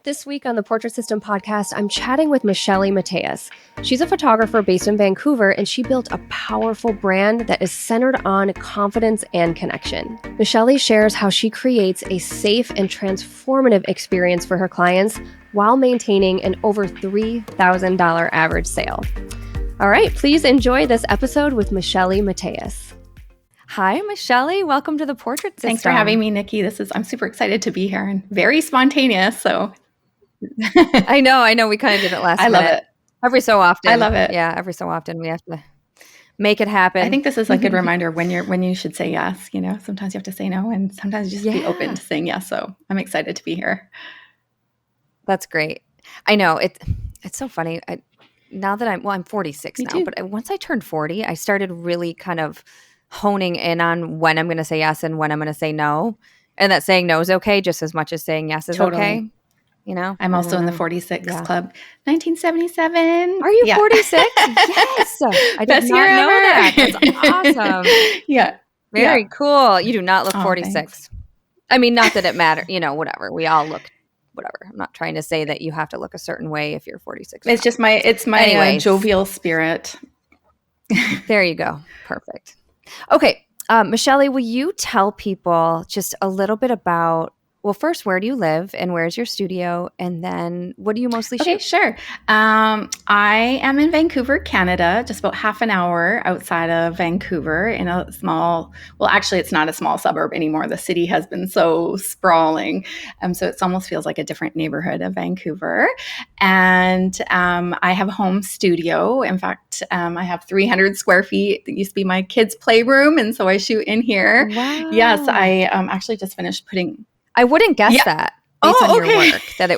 This week on the Portrait System podcast, I'm chatting with Michele Mateus. She's a photographer based in Vancouver, and she built a powerful brand that is centered on confidence and connection. Michele shares how she creates a safe and transformative experience for her clients while maintaining an over $3,000 average sale. All right, please enjoy this episode with Michele Mateus. Hi, Michele. Welcome to the Portrait System. Thanks for having me, Nikki. I'm super excited to be here and very spontaneous. So I know. We kind of did it last minute. I love it. Every so often. I love it. Yeah, every so often we have to make it happen. I think this is a good reminder when you should say yes. You know, sometimes you have to say no, and sometimes you just be open to saying yes. So I'm excited to be here. That's great. I know it's so funny. I'm 46 now, too. But once I turned 40, I started really kind of honing in on when I'm going to say yes and when I'm going to say no, and that saying no is okay just as much as saying yes is okay. You know, I'm also in the 46 club. 1977. Are you 46? Yes. I did not know that. That's awesome. Yeah. Very cool. You do not look 46. Thanks. I mean, not that it matters. You know, whatever. We all look whatever. I'm not trying to say that you have to look a certain way if you're 46. It's just my jovial spirit. There you go. Perfect. Okay. Michele, will you tell people just a little bit about, well, first, where do you live and where's your studio? And then what do you mostly shoot? Okay, sure. I am in Vancouver, Canada, just about half an hour outside of Vancouver in a small, well, actually, it's not a small suburb anymore. The city has been so sprawling. So it almost feels like a different neighborhood of Vancouver. And I have a home studio. In fact, I have 300 square feet. It used to be my kids' playroom. And so I shoot in here. Wow. Yes, I actually just finished putting... I wouldn't guess that based on your okay. work that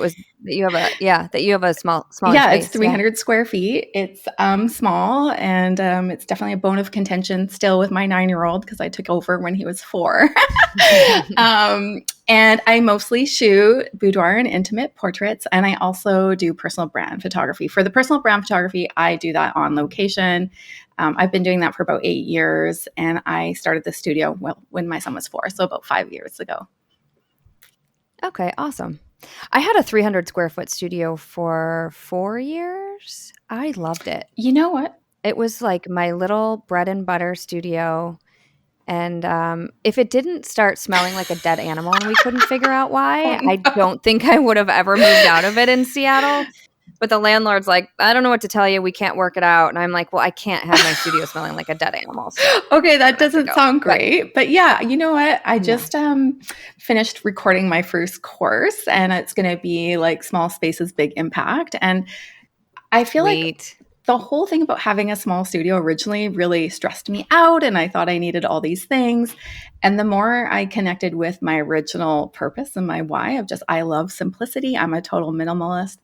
you have a small yeah, space. It's 300 square feet. It's small, and it's definitely a bone of contention still with my 9-year-old because I took over when he was 4. And I mostly shoot boudoir and intimate portraits, and I also do personal brand photography. For the personal brand photography, I do that on location. I've been doing that for about 8 years, and I started the studio when my son was 4, so about 5 years ago. Okay, awesome. I had a 300 square foot studio for 4 years. I loved it. You know what? It was like my little bread and butter studio. And if it didn't start smelling like a dead animal and we couldn't figure out why, I don't think I would have ever moved out of it in Seattle. But the landlord's like, I don't know what to tell you. We can't work it out. And I'm like, well, I can't have my studio smelling like a dead animal. So okay, that doesn't sound great. But yeah, you know what? I just finished recording my first course, and it's going to be like Small Spaces, Big Impact. And I feel like the whole thing about having a small studio originally really stressed me out, and I thought I needed all these things. And the more I connected with my original purpose and my why of just, I love simplicity. I'm a total minimalist.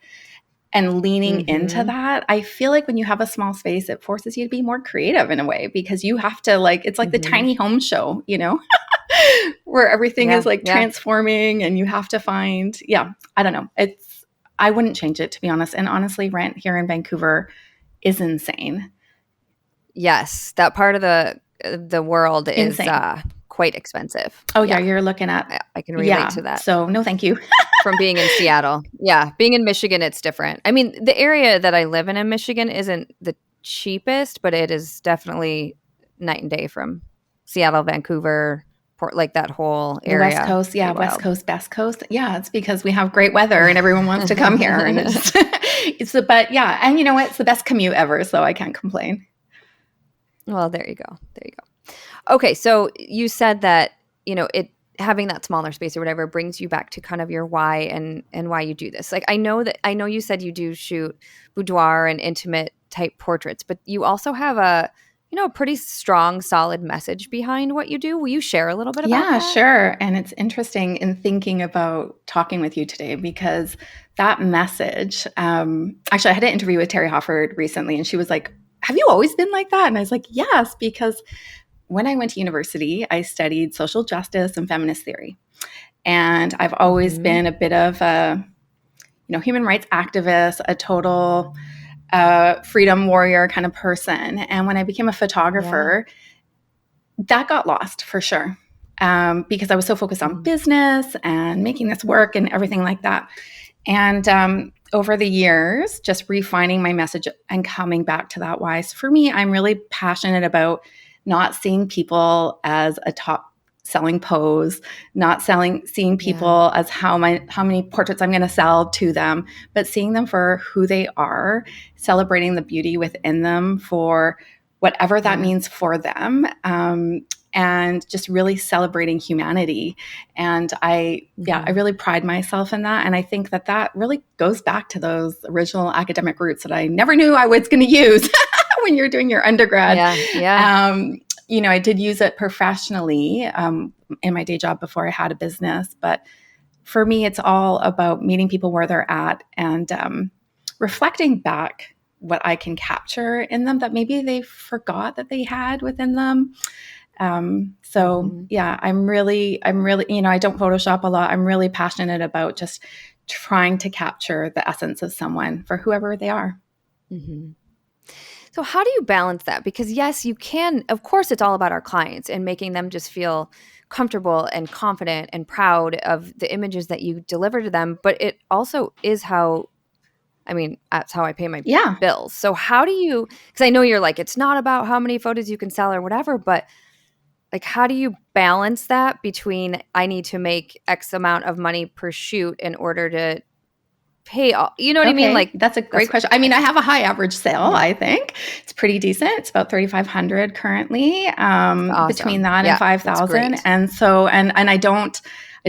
And leaning into that, I feel like when you have a small space, it forces you to be more creative in a way, because you have to it's like the tiny home show, you know, where everything is transforming, and you have to find, I don't know. I wouldn't change it, to be honest. And honestly, rent here in Vancouver is insane. Yes, that part of the world is quite expensive. Oh yeah, you're looking at. I can relate to that. So no, thank you. From being in Seattle. Yeah, being in Michigan, it's different. I mean, the area that I live in Michigan isn't the cheapest, but it is definitely night and day from Seattle, Vancouver, like that whole area. The West Coast, West Coast, best coast. Yeah, it's because we have great weather and everyone wants to come here. And and you know what? It's the best commute ever, so I can't complain. Well, there you go. Okay, so you said that, you know, having that smaller space or whatever brings you back to kind of your why and why you do this. Like, I know you said you do shoot boudoir and intimate type portraits, but you also have a pretty strong, solid message behind what you do. Will you share a little bit about that? Yeah, sure. And it's interesting in thinking about talking with you today, because that message, actually I had an interview with Terry Hofford recently, and she was like, have you always been like that? And I was like, yes, because when I went to university, I studied social justice and feminist theory. And I've always been a bit of a, human rights activist, a total freedom warrior kind of person. And when I became a photographer, that got lost for sure. Because I was so focused on business and making this work and everything like that. And over the years, just refining my message and coming back to that why. So for me, I'm really passionate about not seeing people as a top selling pose, not seeing people as how many portraits I'm going to sell to them, but seeing them for who they are, celebrating the beauty within them for whatever that means for them. And just really celebrating humanity. And I really pride myself in that. And I think that really goes back to those original academic roots that I never knew I was going to use when you're doing your undergrad. I did use it professionally in my day job before I had a business. But for me, it's all about meeting people where they're at and reflecting back what I can capture in them that maybe they forgot that they had within them. I'm really, I don't Photoshop a lot. I'm really passionate about just trying to capture the essence of someone for whoever they are. Mm-hmm. So how do you balance that? Because yes, you can, of course, it's all about our clients and making them just feel comfortable and confident and proud of the images that you deliver to them. But it also is that's how I pay my bills. So how do you, because I know you're like, it's not about how many photos you can sell or whatever, but like, how do you balance that between I need to make X amount of money per shoot in order to pay all, you know what I mean? Like, that's a great question. I mean, I have a high average sale. I think it's pretty decent. It's about 3,500 currently, awesome. Between that and 5,000. And so, and I don't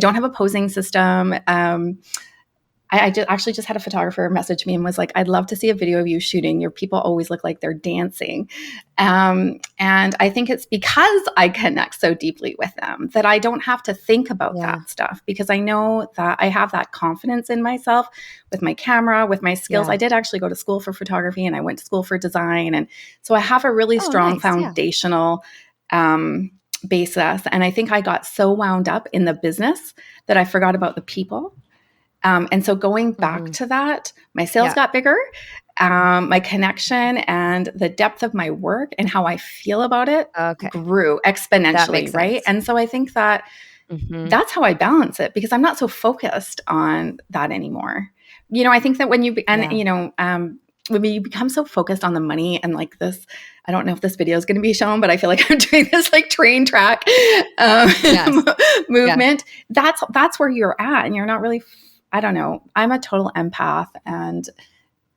have a posing system. I actually just had a photographer message me and was like, I'd love to see a video of you shooting. Your people always look like they're dancing. And I think it's because I connect so deeply with them that I don't have to think about that stuff, because I know that I have that confidence in myself with my camera, with my skills. I did actually go to school for photography and I went to school for design. And so I have a really strong foundational basis. And I think I got so wound up in the business that I forgot about the people. And so going back to that, my sales got bigger, my connection and the depth of my work and how I feel about it grew exponentially, right? And so I think that that's how I balance it, because I'm not so focused on that anymore. I think that when you, when you become so focused on the money and like this, I don't know if this video is going to be shown, but I feel like I'm doing this like train track movement. That's where you're at, and you're not really, I don't know. I'm a total empath, and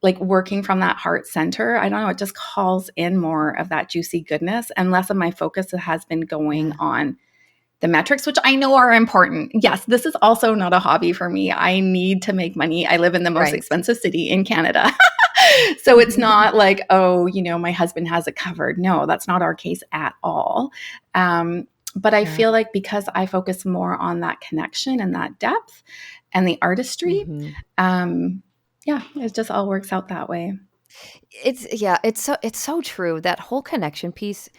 like working from that heart center, I don't know, it just calls in more of that juicy goodness, and less of my focus has been going on the metrics, which I know are important. Yes, this is also not a hobby for me. I need to make money. I live in the most expensive city in Canada. So it's not like, my husband has it covered. No, that's not our case at all. But I feel like because I focus more on that connection and that depth and the artistry, it just all works out that way. It's so true. That whole connection piece.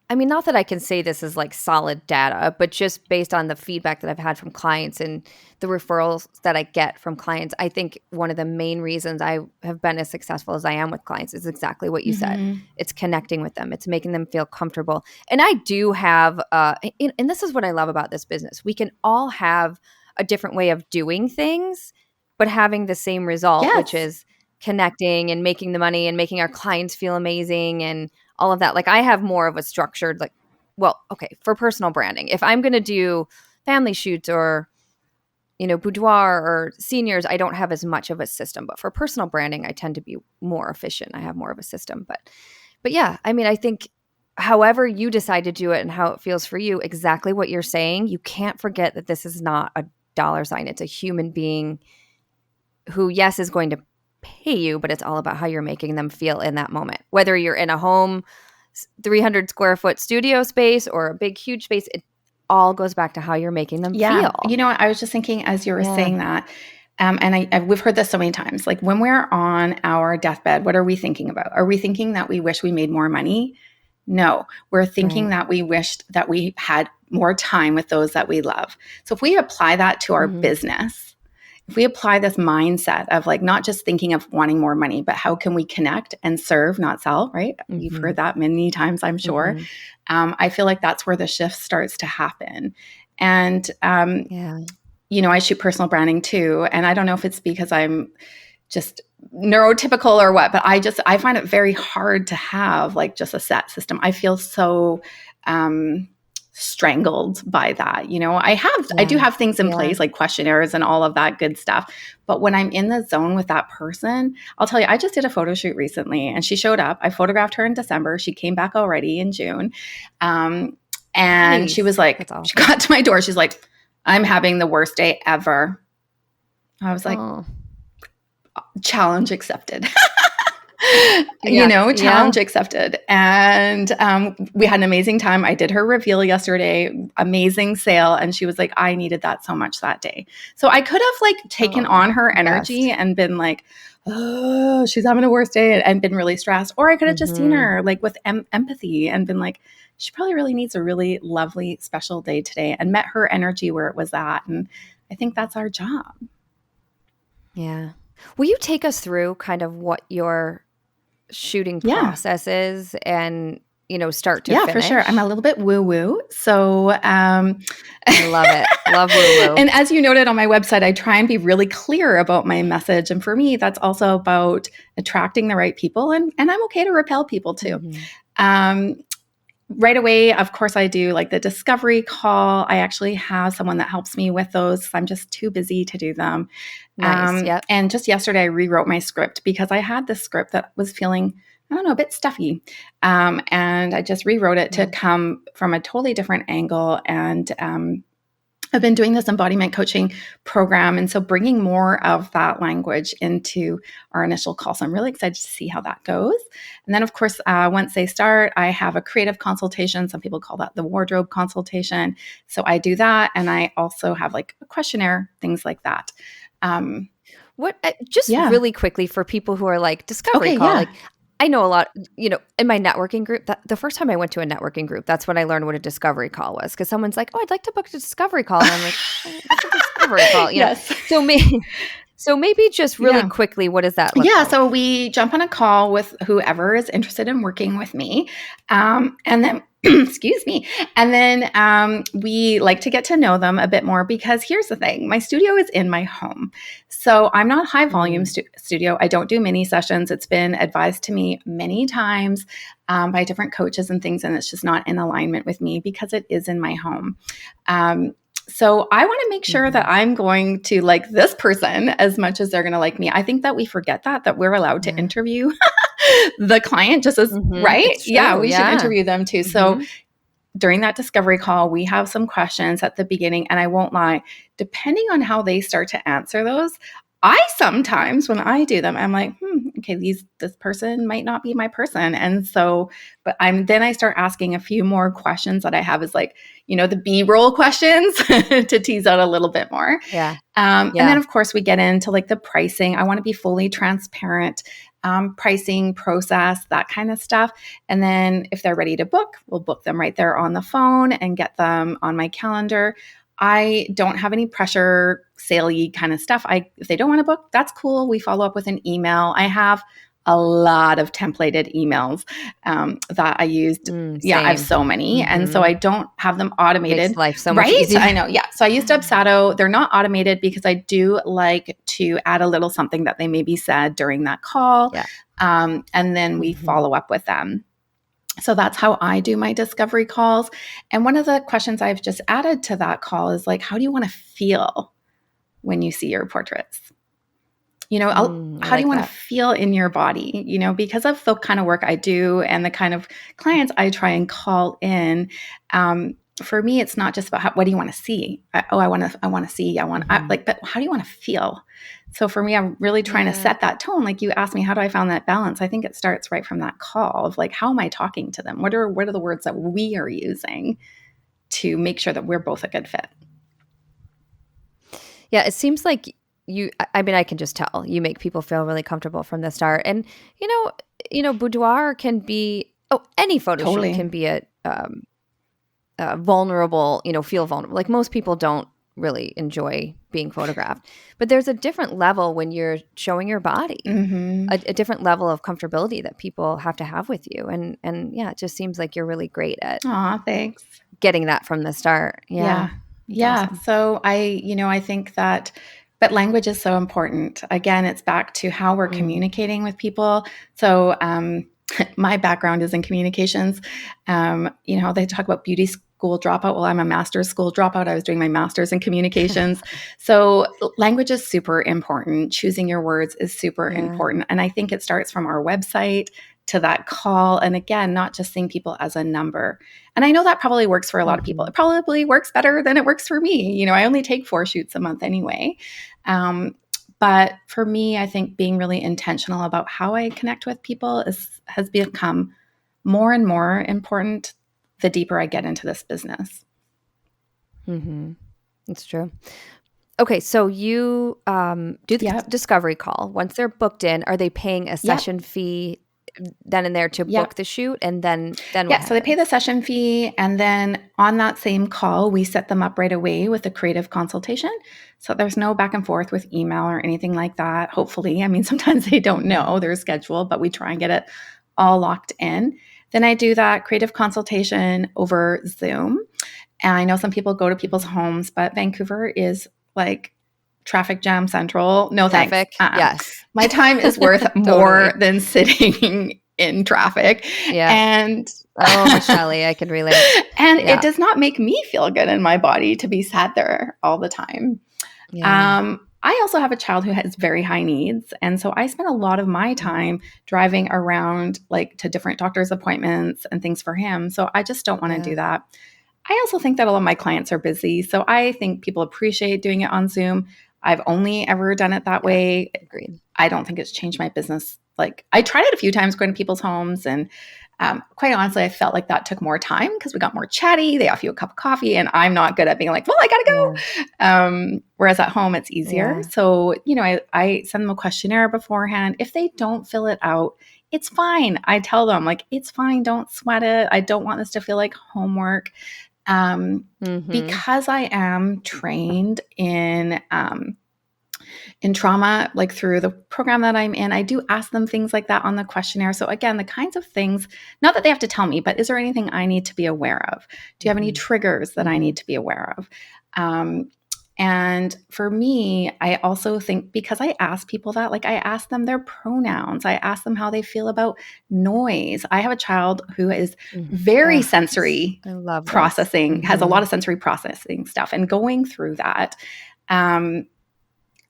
I mean, not that I can say this is like solid data, but just based on the feedback that I've had from clients and the referrals that I get from clients, I think one of the main reasons I have been as successful as I am with clients is exactly what you said. It's connecting with them. It's making them feel comfortable. And I do have, and this is what I love about this business. We can all have a different way of doing things, but having the same result, which is connecting and making the money and making our clients feel amazing and all of that. Like, I have more of a structured, for personal branding. If I'm going to do family shoots or, boudoir or seniors, I don't have as much of a system. But for personal branding, I tend to be more efficient. I have more of a system. But yeah, I mean, I think however you decide to do it and how it feels for you, exactly what you're saying, you can't forget that this is not a dollar sign. It's a human being who, yes, is going to pay you, but it's all about how you're making them feel in that moment. Whether you're in a home, 300 square foot studio space or a big, huge space, it all goes back to how you're making them feel. I was just thinking as you were saying that, and we've heard this so many times, like when we're on our deathbed, what are we thinking about? Are we thinking that we wish we made more money? No, we're thinking that we wished that we had more time with those that we love. So if we apply that to our business, if we apply this mindset of like not just thinking of wanting more money, but how can we connect and serve, not sell, right? You've heard that many times, I'm sure. I feel like that's where the shift starts to happen. And I shoot personal branding too. And I don't know if it's because I'm just neurotypical or what, but I find it very hard to have like just a set system. I feel so strangled by that. I do have things in place like questionnaires and all of that good stuff. But when I'm in the zone with that person, I'll tell you, I just did a photo shoot recently and she showed up. I photographed her in December. She came back already in June. And nice. She was like, awesome. She got to my door. She's like, I'm having the worst day ever. I was like, challenge accepted. Challenge accepted. And we had an amazing time. I did her reveal yesterday, amazing sale. And she was like, I needed that so much that day. So I could have like taken on her energy and been like, oh, she's having a worse day and been really stressed. Or I could have just seen her like with empathy and been like, she probably really needs a really lovely, special day today, and met her energy where it was at. And I think that's our job. Yeah. Will you take us through kind of what your shooting process is and, start to finish? For sure. I'm a little bit woo-woo. So I love it. Love woo-woo. And as you noted on my website, I try and be really clear about my message. And for me, that's also about attracting the right people. And I'm okay to repel people too. Mm-hmm. Right away, of course, I do like the discovery call. I actually have someone that helps me with those. I'm just too busy to do them. Nice. Yep. And just yesterday, I rewrote my script because I had this script that was feeling, I don't know, a bit stuffy. And I just rewrote it to come from a totally different angle. And I've been doing this embodiment coaching program. And so bringing more of that language into our initial call. So I'm really excited to see how that goes. And then, of course, once they start, I have a creative consultation. Some people call that the wardrobe consultation. So I do that. And I also have like a questionnaire, things like that. Really quickly for people who are like discovery call, like I know a lot, in my networking group, the first time I went to a networking group, that's when I learned what a discovery call was. Because someone's like, oh, I'd like to book a discovery call. And I'm like, what's a discovery call? Yes. So maybe just really quickly, what does that look like? So we jump on a call with whoever is interested in working with me. And then excuse me. And then we like to get to know them a bit more because here's the thing. My studio is in my home. So I'm not high volume studio. I don't do mini sessions. It's been advised to me many times by different coaches and things. And it's just not in alignment with me because it is in my home. So I want to make sure that I'm going to like this person as much as they're going to like me. I think that we forget that we're allowed to interview the client just as, right? Yeah, we should interview them too. So during that discovery call, we have some questions at the beginning, and I won't lie, depending on how they start to answer those, I sometimes, when I do them, I'm like, okay, this person might not be my person. And so, but then I start asking a few more questions that I have is like, the B-roll questions to tease out a little bit more. And then of course we get into like the pricing. I want to be fully transparent, pricing process, that kind of stuff. And then if they're ready to book, we'll book them right there on the phone and get them on my calendar. I don't have any pressure, saley kind of stuff. If they don't want to book, that's cool. We follow up with an email. I have a lot of templated emails that I used. I have so many. And so I don't have them automated. Makes life so much easier. I know. Yeah. So I used Dubsado. They're not automated because I do like to add a little something that they maybe said during that call. And then we follow up with them. So that's how I do my discovery calls. And one of the questions I've just added to that call is like, how do you want to feel when you see your portraits? How do you want to feel in your body? Because of the kind of work I do and the kind of clients I try and call in, for me, it's not just about what do you want to see? But how do you want to feel? So for me, I'm really trying to set that tone. Like you asked me, how do I find that balance? I think it starts right from that call of like, how am I talking to them? What are the words that we are using to make sure that we're both a good fit? Yeah, it seems like I can just tell you make people feel really comfortable from the start. And, boudoir can be, any photo shoot can be a vulnerable, feel vulnerable. Like most people don't really enjoy being photographed, but there's a different level when you're showing your body, a different level of comfortability that people have to have with you. And yeah, it just seems like you're really great at thanks. Getting that from the start. Yeah. Yeah. Awesome. So I think that, but language is so important. Again, it's back to how we're communicating with people. So, my background is in communications. They talk about beauty school dropout. Well, I'm a master's school dropout. I was doing my master's in communications. So language is super important. Choosing your words is super important. And I think it starts from our website to that call. And again, not just seeing people as a number. And I know that probably works for a lot of people. It probably works better than it works for me. I only take 4 shoots a month anyway. But for me, I think being really intentional about how I connect with people has become more and more important the deeper I get into this business. It's true. Okay, so you do the discovery call. Once they're booked in, are they paying a session fee then and there to book the shoot? And then what so they pay the session fee, and then on that same call, we set them up right away with a creative consultation. So there's no back and forth with email or anything like that, hopefully. I mean, sometimes they don't know their schedule, but we try and get it all locked in. Then I do that creative consultation over Zoom. And I know some people go to people's homes, but Vancouver is like traffic jam central. No traffic. Thanks. Yes. My time is worth more than sitting in traffic. Yeah. And Michele, I can relate. And it does not make me feel good in my body to be sat there all the time. Yeah. I also have a child who has very high needs. And so I spend a lot of my time driving around like to different doctor's appointments and things for him. So I just don't want to do that. I also think that a lot of my clients are busy. So I think people appreciate doing it on Zoom. I've only ever done it that way. Agreed. I don't think it's changed my business. Like I tried it a few times going to people's homes, and quite honestly, I felt like that took more time because we got more chatty. They offer you a cup of coffee, and I'm not good at being like, well, I gotta go. Whereas at home, it's easier. So, I send them a questionnaire beforehand. If they don't fill it out, it's fine. I tell them like, it's fine. Don't sweat it. I don't want this to feel like homework. Because I am trained in trauma, like through the program that I'm in, I do ask them things like that on the questionnaire. So again, the kinds of things, not that they have to tell me, but is there anything I need to be aware of? Do you have any triggers that I need to be aware of? And for me, I also think because I ask people that, like I ask them their pronouns, I ask them how they feel about noise. I have a child who is very sensory processing, has a lot of sensory processing stuff, and going through that,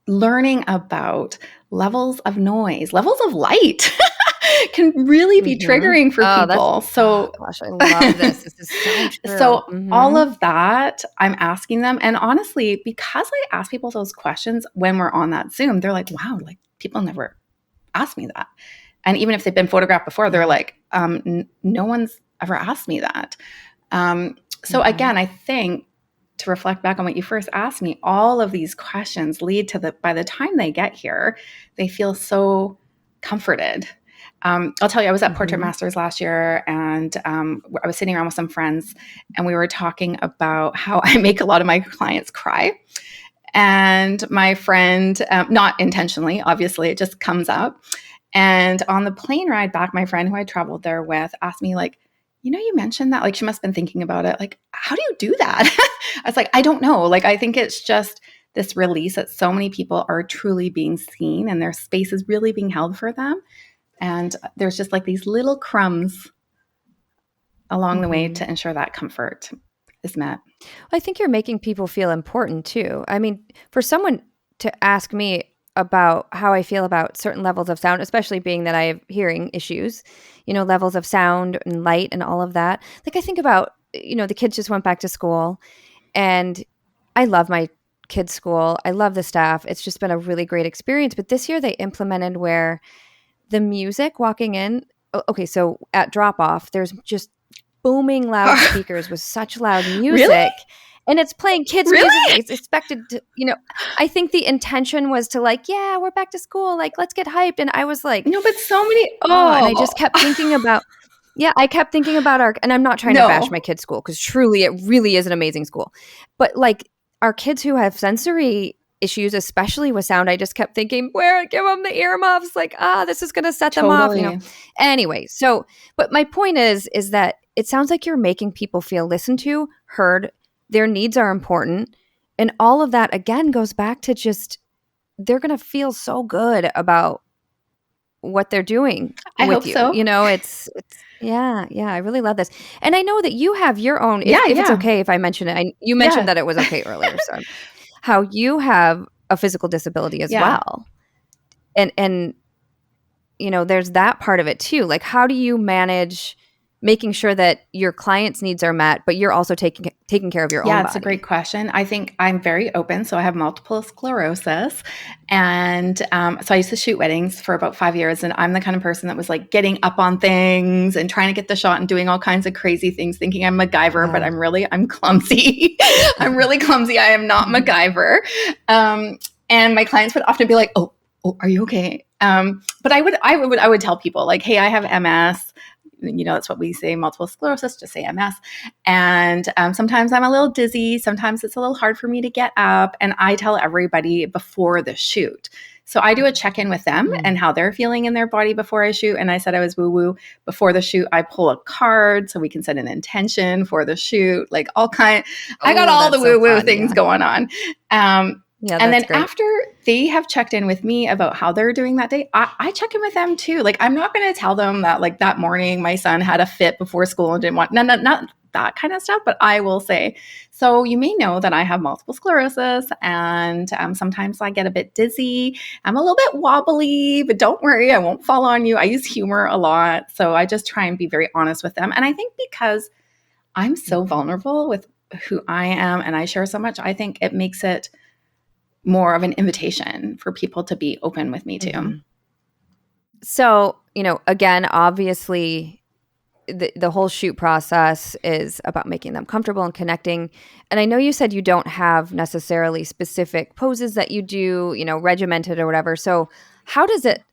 learning about levels of noise, levels of light can really be triggering for people. So, gosh, I love this. This is so true. So all of that, I'm asking them. And honestly, because I ask people those questions when we're on that Zoom, they're like, wow, like people never asked me that. And even if they've been photographed before, they're like, no one's ever asked me that. So again, I think to reflect back on what you first asked me, all of these questions lead to by the time they get here, they feel so comforted. I'll tell you, I was at Portrait Masters last year, and I was sitting around with some friends, and we were talking about how I make a lot of my clients cry. And my friend, not intentionally, obviously, it just comes up. And on the plane ride back, my friend who I traveled there with asked me like, you mentioned that, like she must have been thinking about it. Like, how do you do that? I was like, I don't know. Like, I think it's just this release that so many people are truly being seen and their space is really being held for them. And there's just like these little crumbs along the way to ensure that comfort is met. I think you're making people feel important too. I mean, for someone to ask me about how I feel about certain levels of sound, especially being that I have hearing issues, levels of sound and light and all of that. Like I think about, the kids just went back to school, and I love my kids' school. I love the staff. It's just been a really great experience. But this year they implemented where the music walking in, okay, so at drop-off, there's just booming loud speakers with such loud music. Really? And it's playing kids' music. It's expected to, I think the intention was to like, yeah, we're back to school. Like, let's get hyped. And I was like, no, but so many, and I just kept thinking about, and I'm not trying to bash my kids' school because truly it really is an amazing school. But like our kids who have sensory issues, especially with sound, I just kept thinking, give them the earmuffs. Like, this is going to set them off, Anyway, so, but my point is that it sounds like you're making people feel listened to, heard, their needs are important. And all of that, again, goes back to just, they're going to feel so good about what they're doing I with hope you. so. You know, it's yeah, I really love this. And I know that you have your own, if Yeah. it's okay if I mention it, you mentioned that it was okay earlier, so how you have a physical disability as well. And you know, there's that part of it too. Like, how do you manage making sure that your clients' needs are met, but you're also taking care of your own body? Yeah, it's a great question. I think I'm very open. So I have multiple sclerosis. And so I used to shoot weddings for about 5 years. And I'm the kind of person that was like getting up on things and trying to get the shot and doing all kinds of crazy things, thinking I'm MacGyver, but I'm clumsy. I'm really clumsy. I am not MacGyver. And my clients would often be like, oh, are you okay? But I would tell people like, hey, I have MS. You know, that's what we say, multiple sclerosis, just say MS. And sometimes I'm a little dizzy. Sometimes it's a little hard for me to get up. And I tell everybody before the shoot. So I do a check-in with them and how they're feeling in their body before I shoot. And I said I was woo-woo. Before the shoot, I pull a card so we can set an intention for the shoot, like all kind. I got all the woo-woo things going on. And then great. After they have checked in with me about how they're doing that day, I check in with them too. Like, I'm not going to tell them that like that morning my son had a fit before school and didn't want, not that kind of stuff. But I will say, so you may know that I have multiple sclerosis and sometimes I get a bit dizzy. I'm a little bit wobbly, but don't worry, I won't fall on you. I use humor a lot. So I just try and be very honest with them. And I think because I'm so vulnerable with who I am and I share so much, I think it makes it more of an invitation for people to be open with me too. So, you know, again, obviously the whole shoot process is about making them comfortable and connecting. And I know you said you don't have necessarily specific poses that you do, you know, regimented or whatever. So how does it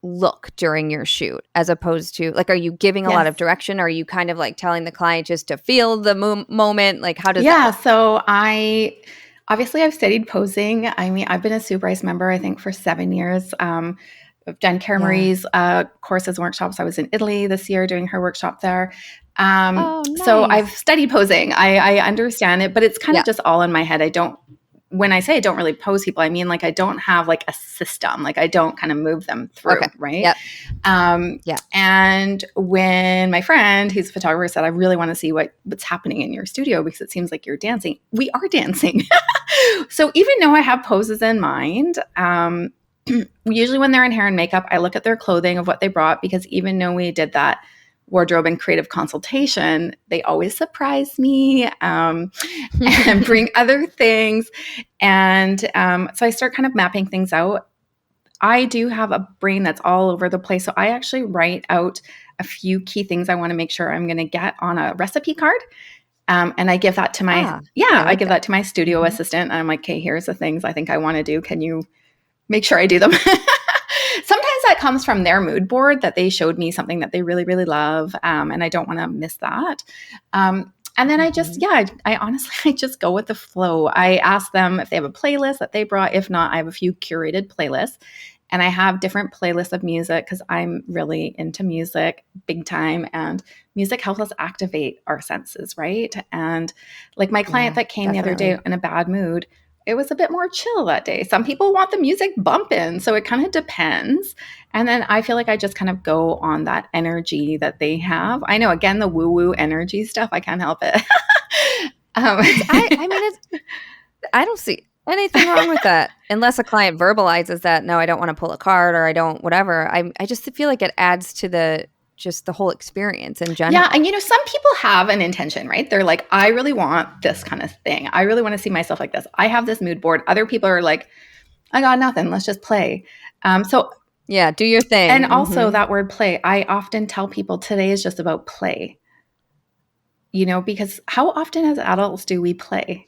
look during your shoot as opposed to like, are you giving a lot of direction? Or are you kind of like telling the client just to feel the moment? Like, how does that look? So obviously, I've studied posing. I mean, I've been a Sue Bryce member, I think, for 7 years. I've done Cara Marie's courses and workshops. I was in Italy this year doing her workshop there. Nice. So I've studied posing. I understand it, but it's kind of just all in my head. When I say I don't really pose people, I mean, like, I don't have like a system. Like, I don't kind of move them through, right? Yep. And when my friend, who's a photographer, said, I really want to see what's happening in your studio because it seems like you're dancing. We are dancing. So even though I have poses in mind, usually when they're in hair and makeup, I look at their clothing of what they brought, because even though we did that wardrobe and creative consultation, they always surprise me and bring other things. And so I start kind of mapping things out. I do have a brain that's all over the place. So I actually write out a few key things I want to make sure I'm going to get on a recipe card. And I give that to my, I give that to my studio assistant. And I'm like, okay, here's the things I think I want to do. Can you make sure I do them? Sometimes that comes from their mood board that they showed me something that they really, really love. And I don't want to miss that. And then I just, I honestly, I just go with the flow. I ask them if they have a playlist that they brought. If not, I have a few curated playlists. And I have different playlists of music because I'm really into music big time. And music helps us activate our senses, right? And like my client that came the other day in a bad mood, it was a bit more chill that day. Some people want the music bumping, so it kind of depends. And then I feel like I just kind of go on that energy that they have. I know, again, the woo-woo energy stuff, I can't help it. I don't see anything wrong with that. Unless a client verbalizes that, no, I don't want to pull a card or I don't, whatever. I just feel like it adds to the whole experience in general. Yeah. And, some people have an intention, right? They're like, I really want this kind of thing. I really want to see myself like this. I have this mood board. Other people are like, I got nothing. Let's just play. So yeah, do your thing. And also that word play, I often tell people today is just about play, because how often as adults do we play?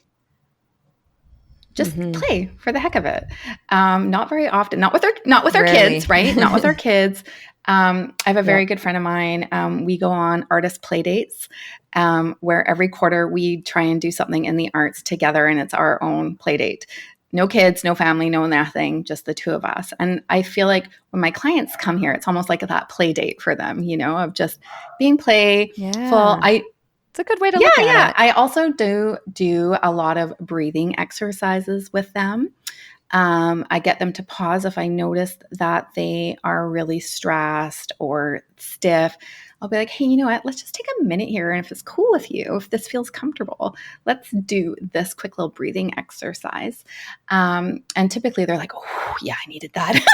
Just play for the heck of it. Not very often, not with our kids, right? Not with our kids. I have a very good friend of mine. We go on artist play dates where every quarter we try and do something in the arts together, and it's our own play date. No kids, no family, no nothing, just the two of us. And I feel like when my clients come here, it's almost like that play date for them, of just being playful. It's a good way to look at it. I also do a lot of breathing exercises with them. I get them to pause if I notice that they are really stressed or stiff. I'll be like, hey, you know what? Let's just take a minute here. And if it's cool with you, if this feels comfortable, let's do this quick little breathing exercise. And typically they're like, oh, yeah, I needed that.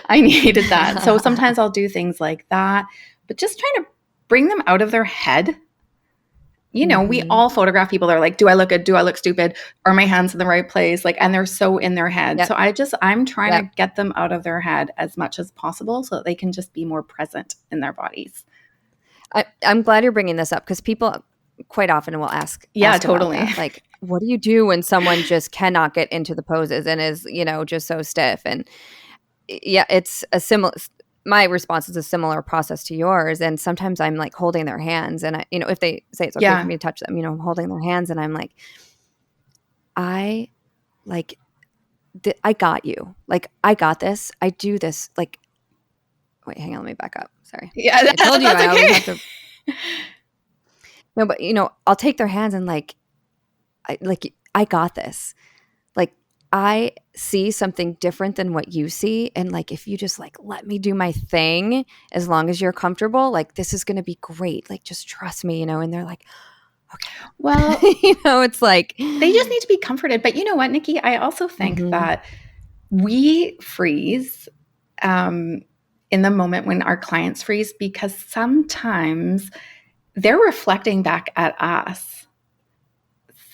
I needed that. So sometimes I'll do things like that, but just trying to bring them out of their head. You know, we all photograph people that are like, do I look good? Do I look stupid? Are my hands in the right place? Like, and they're so in their head. Yep. So I'm trying to get them out of their head as much as possible so that they can just be more present in their bodies. I'm glad you're bringing this up because people quite often will ask. Yeah, totally. Like, what do you do when someone just cannot get into the poses and is, you know, just so stiff? And yeah, it's a similar. My response is a similar process to yours. And sometimes I'm like holding their hands and I, you know, if they say it's okay for me to touch them, you know, I'm holding their hands and I'm like, I got you. Like, I got this. I do this. Like, wait, hang on. Let me back up. Sorry. Yeah. I told you I okay. always have to. No, but you know, I'll take their hands and I got this. Like, I see something different than what you see. And like, if you just like, let me do my thing, as long as you're comfortable, like, this is going to be great. Like, just trust me, you know? And they're like, okay. Well, you know, it's like, they just need to be comforted. But you know what, Nikki, I also think that we freeze in the moment when our clients freeze, because sometimes they're reflecting back at us.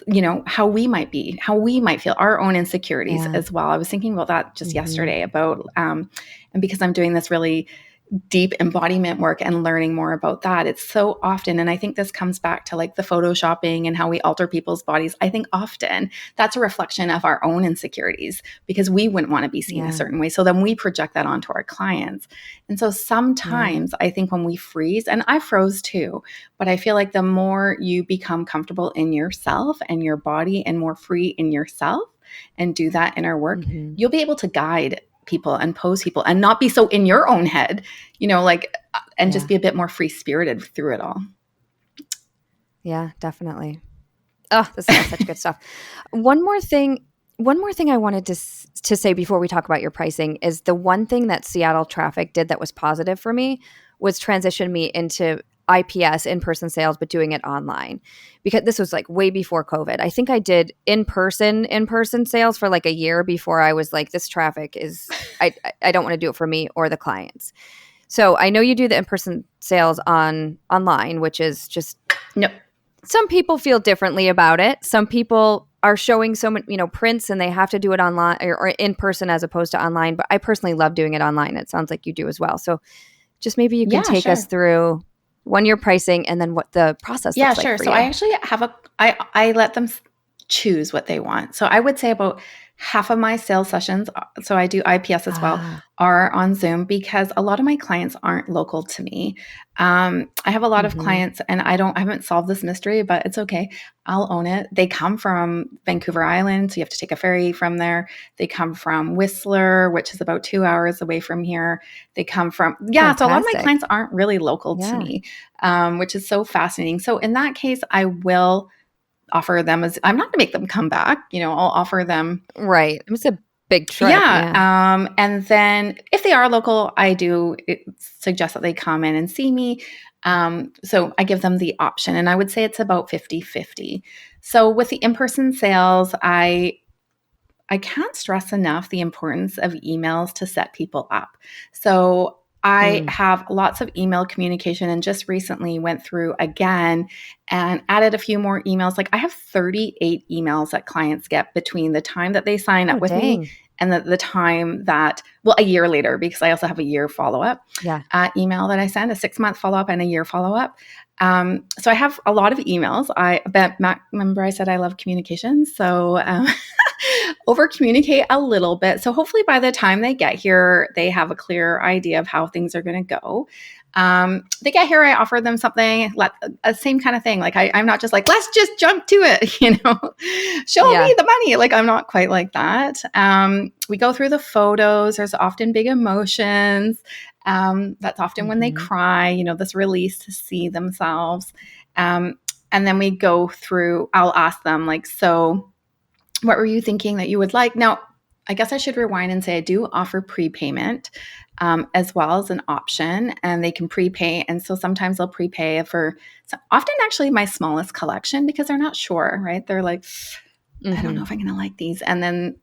You know, how we might feel, our own insecurities as well. I was thinking about that just yesterday about, and because I'm doing this really deep embodiment work and learning more about that, it's so often, and I think this comes back to like the photoshopping and how we alter people's bodies. I think often that's a reflection of our own insecurities because we wouldn't want to be seen a certain way. So then we project that onto our clients. And so sometimes I think when we freeze, and I froze too, but I feel like the more you become comfortable in yourself and your body and more free in yourself and do that inner work, you'll be able to guide people and pose people and not be so in your own head, you know, like, and just be a bit more free spirited through it all. Yeah, definitely. Oh, this is such good stuff. One more thing I wanted to say before we talk about your pricing is the one thing that Seattle traffic did that was positive for me was transition me into IPS, in-person sales, but doing it online, because this was like way before COVID. I think I did in-person sales for like a year before I was like, this traffic is, I don't want to do it for me or the clients. So I know you do the in-person sales online, which is just, some people feel differently about it. Some people are showing so many, you know, prints and they have to do it online or in person as opposed to online. But I personally love doing it online. It sounds like you do as well. So just maybe you can take us through one year pricing and then what the process looks like for so you. I actually have I let them choose what they want. So I would say about half of my sales sessions, so I do IPS as well, are on Zoom because a lot of my clients aren't local to me. I have a lot of clients and I haven't solved this mystery, but it's okay. I'll own it. They come from Vancouver Island, so you have to take a ferry from there. They come from Whistler, which is about 2 hours away from here. They come from, so a lot of my clients aren't really local to me, which is so fascinating. So in that case, I will offer them I'm not going to make them come back. You know, I'll offer them. Right. It's a big trip. And then if they are local, I do suggest that they come in and see me. So I give them the option, and I would say it's about 50-50. So with the in-person sales, I can't stress enough the importance of emails to set people up. So I have lots of email communication, and just recently went through again and added a few more emails. Like I have 38 emails that clients get between the time that they sign up with me and the time that, a year later, because I also have a year follow-up email that I send, a 6-month follow-up and a year follow-up. So I have a lot of emails. Remember I said I love communication. So over communicate a little bit. So hopefully by the time they get here, they have a clear idea of how things are going to go. They get here, I offer them something, same kind of thing. Like I'm not just like, let's just jump to it, you know, show me the money. Like I'm not quite like that. We go through the photos. There's often big emotions. That's often when they cry, you know, this release to see themselves. And then we go through, I'll ask them like, so what were you thinking that you would like? Now, I guess I should rewind and say I do offer prepayment as well as an option, and they can prepay. And so sometimes they'll prepay for often actually my smallest collection because they're not sure, right? They're like, I don't know if I'm going to like these. And then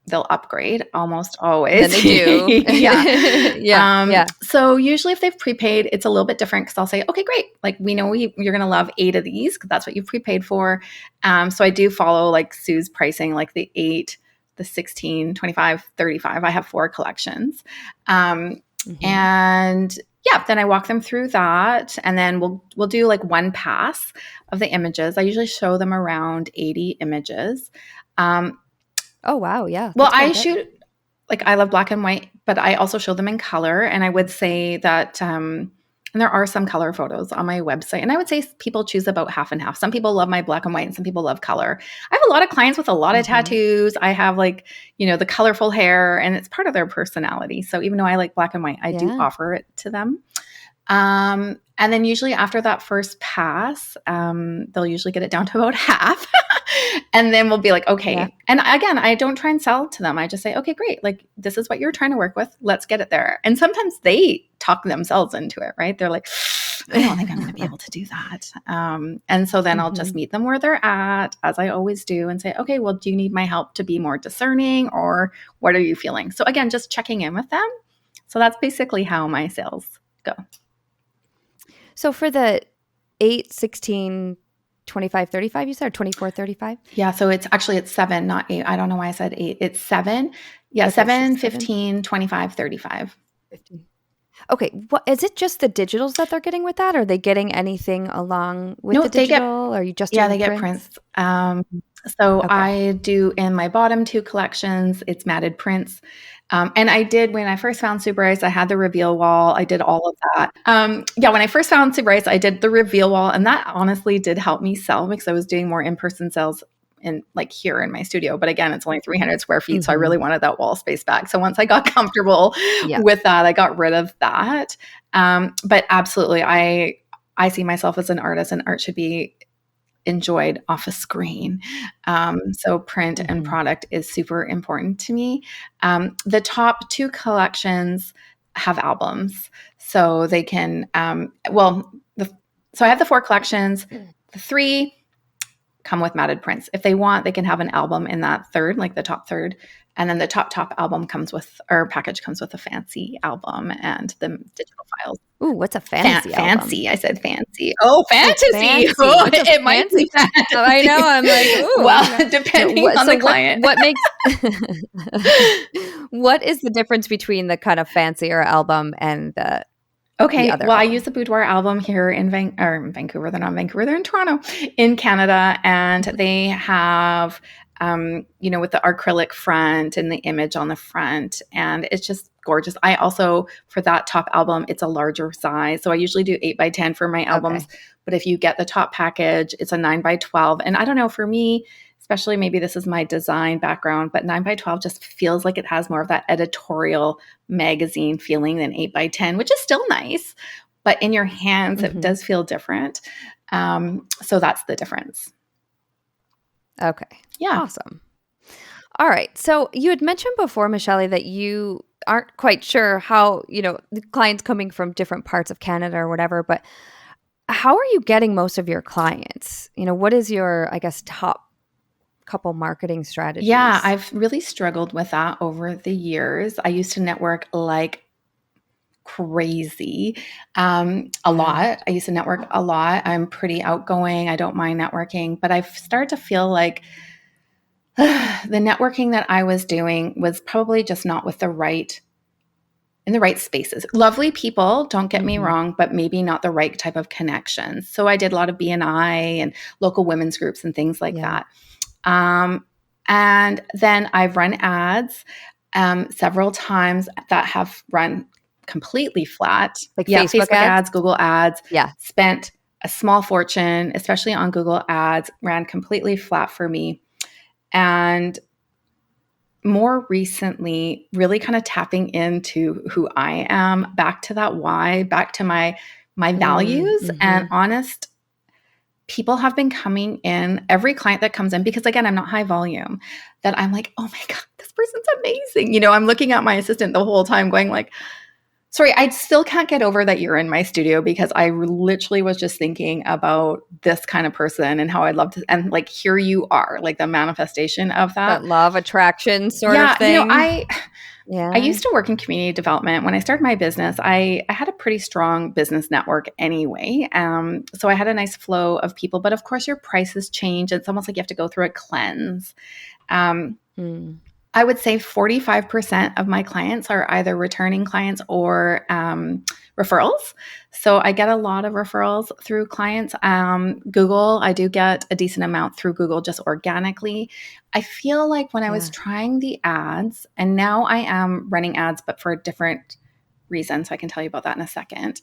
they'll upgrade almost always. Then they do. Yeah. So usually if they've prepaid, it's a little bit different because I'll say, okay, great. Like we know you're going to love 8 of these because that's what you've prepaid for. So I do follow like Sue's pricing, like the 8, the 16, 25, 35. I have 4 collections. And yeah, then I walk them through that. And then we'll do like one pass of the images. I usually show them around 80 images. Oh, wow. Yeah. Well, I shoot, like I love black and white, but I also show them in color. And I would say that, and there are some color photos on my website. And I would say people choose about half and half. Some people love my black and white and some people love color. I have a lot of clients with a lot of tattoos. I have like, the colorful hair, and it's part of their personality. So even though I like black and white, I do offer it to them. And then usually after that first pass, they'll usually get it down to about half. And then we'll be like, okay. Yeah. And again, I don't try and sell to them. I just say, okay, great. Like this is what you're trying to work with. Let's get it there. And sometimes they talk themselves into it, right? They're like, I don't think I'm going to be able to do that. And so then I'll just meet them where they're at, as I always do, and say, okay, well, do you need my help to be more discerning, or what are you feeling? So again, just checking in with them. So that's basically how my sales go. So for the 8, 16, 25, 35, you said, or 24, 35? Yeah. So it's 7, not 8. I don't know why I said 8. It's 7. Yeah. Okay, 7, 15, 25, 35. 15. Okay. What is it, just the digitals that they're getting with that? Are they getting anything along with the digital? Or are you just they get prints. I do in my bottom 2 collections, it's matted prints. And I did, when I first found Sue Bryce, I had the reveal wall. I did all of that. When I first found Sue Bryce, I did the reveal wall, and that honestly did help me sell because I was doing more in-person sales in like here in my studio. But again, it's only 300 square feet. So I really wanted that wall space back. So once I got comfortable with that, I got rid of that. But absolutely, I see myself as an artist, and art should be enjoyed off a screen. So print and product is super important to me. The top 2 collections have albums. So they can, so I have the 4 collections. The 3 come with matted prints. If they want, they can have an album in that third, like the top third. And then the top album package comes with a fancy album and the digital files. Ooh, what's a fancy album? Fancy. I said fancy. Oh, fantasy. Fancy. Oh, it might be fancy. I know. I'm like, ooh. Well, depending on the client. What makes what is the difference between the kind of fancier album and the album? I use the Boudoir album here in Vancouver. They're not in Vancouver. They're in Toronto, in Canada, and they have with the acrylic front and the image on the front, and it's just gorgeous. I also, for that top album, it's a larger size. So I usually do 8x10 for my albums, but if you get the top package, it's a 9x12. And I don't know, for me, especially maybe this is my design background, but 9x12 just feels like it has more of that editorial magazine feeling than 8x10, which is still nice, but in your hands, it does feel different. So that's the difference. Okay. Yeah. Awesome. All right. So you had mentioned before, Michele, that you aren't quite sure how, the clients coming from different parts of Canada or whatever, but how are you getting most of your clients? What is your, I guess, top couple marketing strategies? Yeah, I've really struggled with that over the years. I used to network like crazy, a lot. I used to network a lot. I'm pretty outgoing. I don't mind networking, but I've started to feel like the networking that I was doing was probably just not in the right spaces. Lovely people, don't get me wrong, but maybe not the right type of connections. So I did a lot of BNI and local women's groups and things like that. And then I've run ads several times that have run completely flat. Like Facebook ads, Google ads. Yeah. Spent a small fortune, especially on Google ads, ran completely flat for me. And more recently, really kind of tapping into who I am, back to that why, back to my values and honest people have been coming in, every client that comes in, because again, I'm not high volume, that I'm like, oh my God, this person's amazing. You know, I'm looking at my assistant the whole time going like, sorry, I still can't get over that you're in my studio, because I literally was just thinking about this kind of person and how I'd love to, and like, here you are, like the manifestation of that. That law of attraction sort of thing. You know, I used to work in community development. When I started my business, I had a pretty strong business network anyway. So I had a nice flow of people, but of course your prices change. It's almost like you have to go through a cleanse. I would say 45% of my clients are either returning clients or referrals. So I get a lot of referrals through clients. Google, I do get a decent amount through Google just organically. I feel like when I was trying the ads, and now I am running ads, but for a different reason. So I can tell you about that in a second.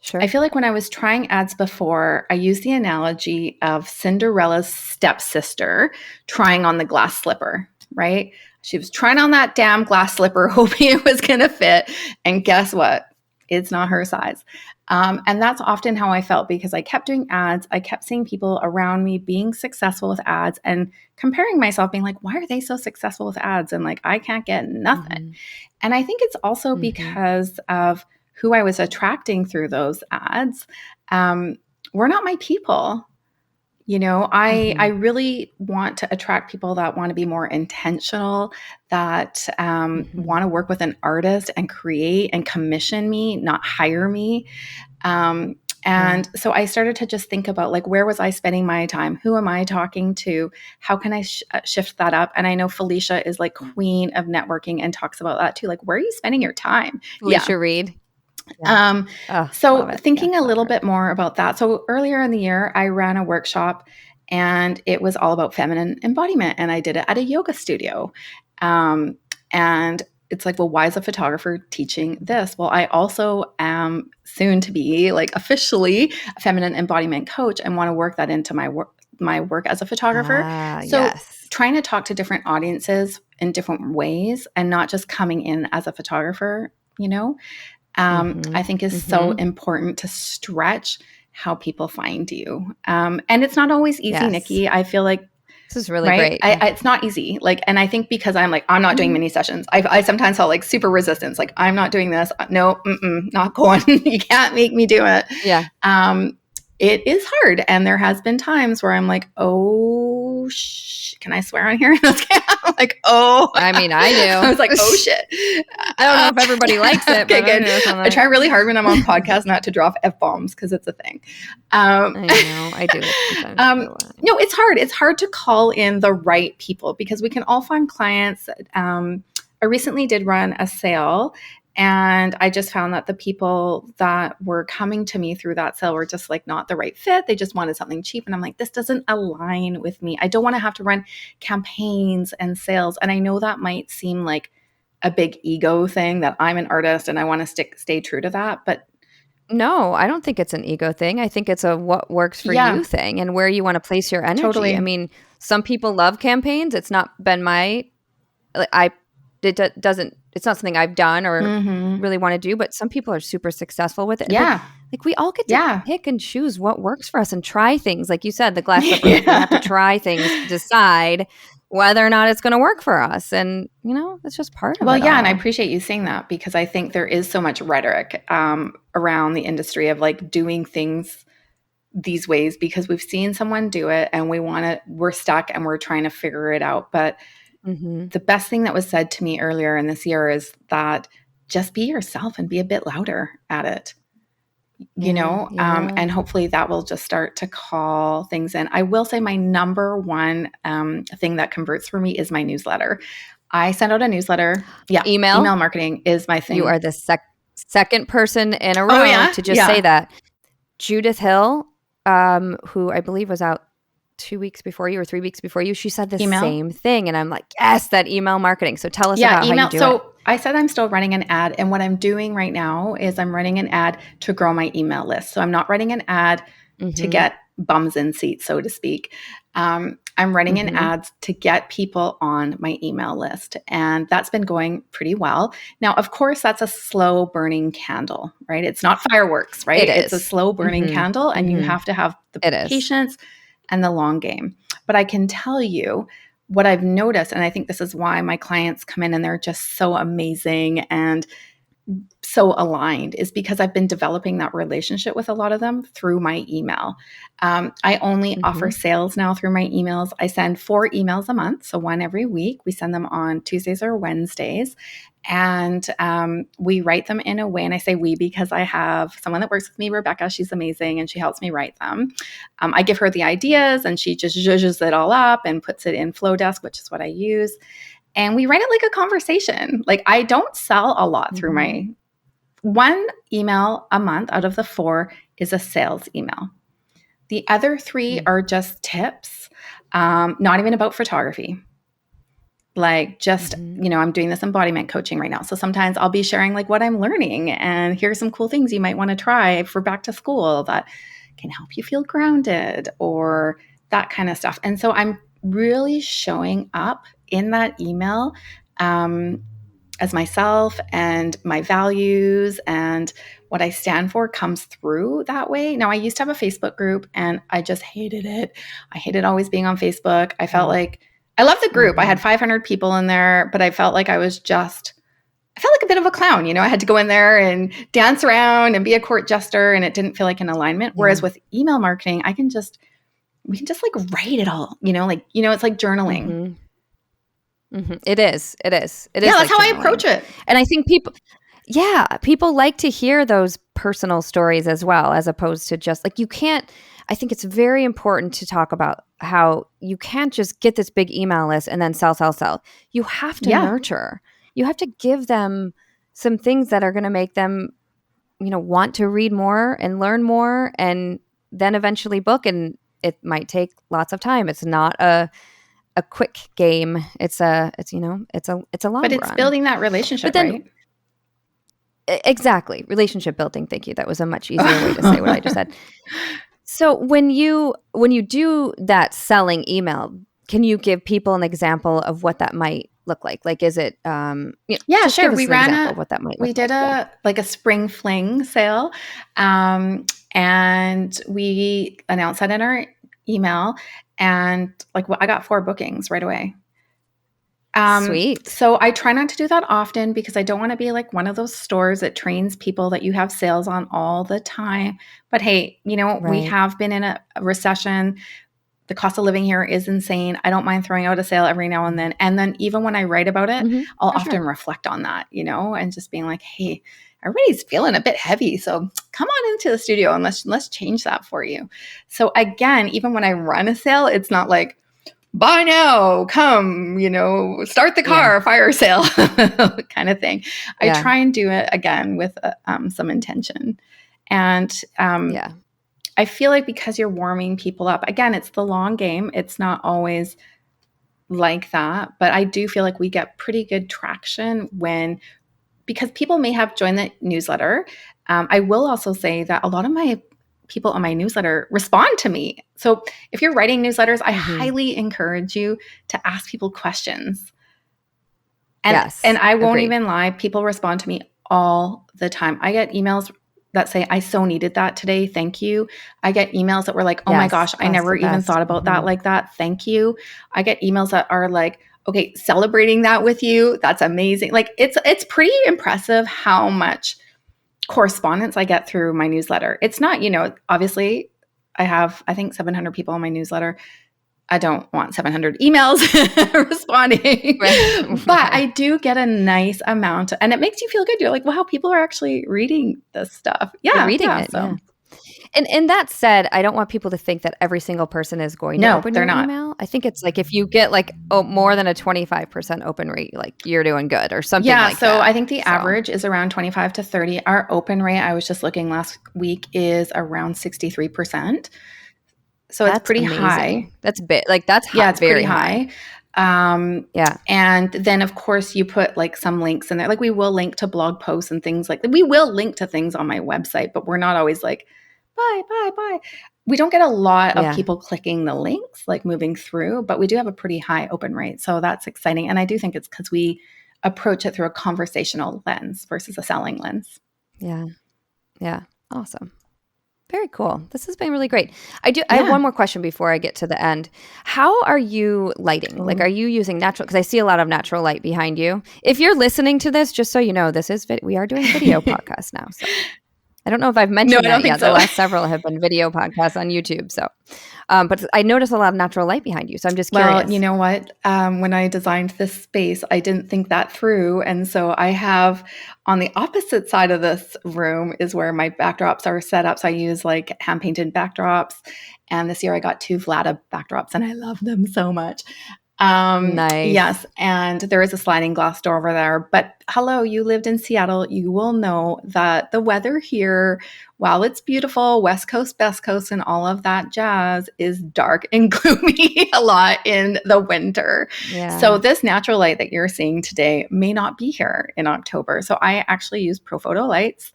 Sure. I feel like when I was trying ads before, I used the analogy of Cinderella's stepsister trying on the glass slipper, right? She was trying on that damn glass slipper, hoping it was going to fit. And guess what? It's not her size. And that's often how I felt, because I kept doing ads. I kept seeing people around me being successful with ads and comparing myself, being like, why are they so successful with ads? And like, I can't get nothing. And I think it's also because of who I was attracting through those ads. Were not my people. You know, I really want to attract people that want to be more intentional, that want to work with an artist and create and commission me, not hire me. And so I started to just think about like, where was I spending my time? Who am I talking to? How can I shift that up? And I know Felicia is like queen of networking and talks about that too. Like, where are you spending your time? Felicia Reed. So thinking a little bit more about that. So earlier in the year, I ran a workshop and it was all about feminine embodiment. And I did it at a yoga studio. And it's like, well, why is a photographer teaching this? Well, I also am soon to be like officially a feminine embodiment coach and want to work that into my work as a photographer. So trying to talk to different audiences in different ways and not just coming in as a photographer, you know, I think is so important to stretch how people find you. And it's not always easy, Nikki. I feel like this is really great. It's not easy. Like, and I think because I'm like, I'm not doing mini sessions. I sometimes felt like super resistance. Like, I'm not doing this. No, not going. You can't make me do it. Yeah. It is hard. And there has been times where I'm like, oh, can I swear on here? I'm like, oh. I mean, I do. I was like, oh, shit. I don't know if everybody likes it. Okay, but good. I try really hard when I'm on podcasts not to drop F-bombs because it's a thing. I know. I do it sometimes. No, it's hard. It's hard to call in the right people because we can all find clients. I recently did run a sale. And I just found that the people that were coming to me through that sale were just like not the right fit. They just wanted something cheap. And I'm like, this doesn't align with me. I don't want to have to run campaigns and sales. And I know that might seem like a big ego thing that I'm an artist and I want to stay true to that. But no, I don't think it's an ego thing. I think it's a what works for you thing and where you want to place your energy. Totally. I mean, some people love campaigns. It's not been it's not something I've done or really want to do, but some people are super successful with it. Yeah. Like we all get to pick and choose what works for us and try things. Like you said, the glass slipper, we have to try things, decide whether or not it's going to work for us. And, you know, that's just part of it. Well, yeah. all. And I appreciate you saying that because I think there is so much rhetoric around the industry of like doing things these ways because we've seen someone do it and we're stuck and we're trying to figure it out. But the best thing that was said to me earlier in this year is that just be yourself and be a bit louder at it, you know, and hopefully that will just start to call things in. I will say my number one thing that converts for me is my newsletter. I send out a newsletter. Yeah. Email marketing is my thing. You are the second person in a row to just say that. Judith Hill, who I believe was out 2 weeks before you or 3 weeks before you, she said the same thing. And I'm like, yes, that email marketing. So tell us about how you do it. So I said I'm still running an ad. And what I'm doing right now is I'm running an ad to grow my email list. So I'm not running an ad to get bums in seats, so to speak. I'm running an ads to get people on my email list, and that's been going pretty well. Now, of course, that's a slow burning candle, right? It's not fireworks, right? It's a slow burning candle, and you have to have the patience and the long game. But I can tell you what I've noticed, and I think this is why my clients come in and they're just so amazing and so aligned, is because I've been developing that relationship with a lot of them through my email. I only offer sales now through my emails. I send 4 emails a month, so 1 every week. We send them on Tuesdays or Wednesdays. And we write them in a way, and I say we because I have someone that works with me, Rebecca. She's amazing, and she helps me write them. I give her the ideas, and she just zhuzhes it all up and puts it in Flowdesk, which is what I use. And we write it like a conversation. Like, I don't sell a lot through my 1 email a month out of the 4 is a sales email. The other 3 are just tips, not even about photography. Like, just, I'm doing this embodiment coaching right now. So sometimes I'll be sharing like what I'm learning, and here's some cool things you might want to try for back to school that can help you feel grounded, or that kind of stuff. And so I'm really showing up in that email as myself, and my values and what I stand for comes through that way. Now, I used to have a Facebook group, and I just hated it. I hated always being on Facebook. I felt like I loved the group. I had 500 people in there, but I felt like I felt like a bit of a clown. I had to go in there and dance around and be a court jester, and it didn't feel like an alignment. Whereas with email marketing, we can just like write it all, it's like journaling. It is. Yeah, that's like how journaling. I approach it. And I think people like to hear those personal stories as well, as opposed to just like, I think it's very important to talk about how you can't just get this big email list and then sell. You have to nurture. You have to give them some things that are going to make them, want to read more and learn more, and then eventually book. And it might take lots of time. It's not a quick game. It's a long run. But it's building that relationship, right? Exactly. Relationship building. Thank you. That was a much easier way to say what I just said. So when you do that selling email, can you give people an example of what that might look like? Like, is it, yeah, sure. We ran what that might we look did like. a spring fling sale. And we announced that in our email, and I got 4 bookings right away. Sweet. So I try not to do that often, because I don't want to be like one of those stores that trains people that you have sales on all the time. But hey, we have been in a recession. The cost of living here is insane. I don't mind throwing out a sale every now and then. And then even when I write about it, I'll often reflect on that, and just being like, hey, everybody's feeling a bit heavy. So come on into the studio and let's change that for you. So again, even when I run a sale, it's not like, buy now, come, start the car, fire sale kind of thing. I try and do it again with some intention. And I feel like because you're warming people up, again, it's the long game. It's not always like that, but I do feel like we get pretty good traction because people may have joined the newsletter. I will also say that a lot of my people on my newsletter respond to me. So if you're writing newsletters, I highly encourage you to ask people questions. And I won't even lie, people respond to me all the time. I get emails that say, I so needed that today. Thank you. I get emails that were like, oh my gosh, I never even thought about that like that. Thank you. I get emails that are like, okay, celebrating that with you. That's amazing. Like it's pretty impressive how much correspondence I get through my newsletter. It's not, obviously I have, I think 700 people on my newsletter. I don't want 700 emails responding, but I do get a nice amount, and it makes you feel good. You're like, wow, people are actually reading this stuff. Yeah. They're reading it. So. Yeah. And that said, I don't want people to think that every single person is going to open your email. I think it's like if you get like more than a 25% open rate, like you're doing good or something like that. Yeah, so I think the average is around 25 to 30. Our open rate, I was just looking last week, is around 63%. So that's pretty amazing. High. That's big. Like that's high. Yeah, it's very high. And then of course you put like some links in there. Like we will link to blog posts and things like that. We will link to things on my website, but we're not always like, buy. we don't get a lot of Yeah. people clicking the links, like moving through, but we do have a pretty high open rate. So that's exciting. And I do think it's because we approach it through a conversational lens versus a selling lens. Yeah. Yeah. Awesome. Very cool. This has been really great. I have one more question before I get to the end. How are you lighting? Like, are you using natural? Because I see a lot of natural light behind you. If you're listening to this, just so you know, we are doing video podcasts now. So I don't know if I've mentioned that yet. So. The last several have been video podcasts on YouTube. So, but I noticed a lot of natural light behind you. So I'm just curious. Well, you know what? When I designed this space, I didn't think that through. And so I have on the opposite side of this room is where my backdrops are set up. So I use like hand painted backdrops. And this year I got 2 Vlada backdrops and I love them so much. Nice. Yes. And there is a sliding glass door over there, but hello, you lived in Seattle. You will know that the weather here, while it's beautiful, West Coast, Best Coast, and all of that jazz is dark and gloomy a lot in the winter. Yeah. So this natural light that you're seeing today may not be here in October. So I actually use Profoto lights.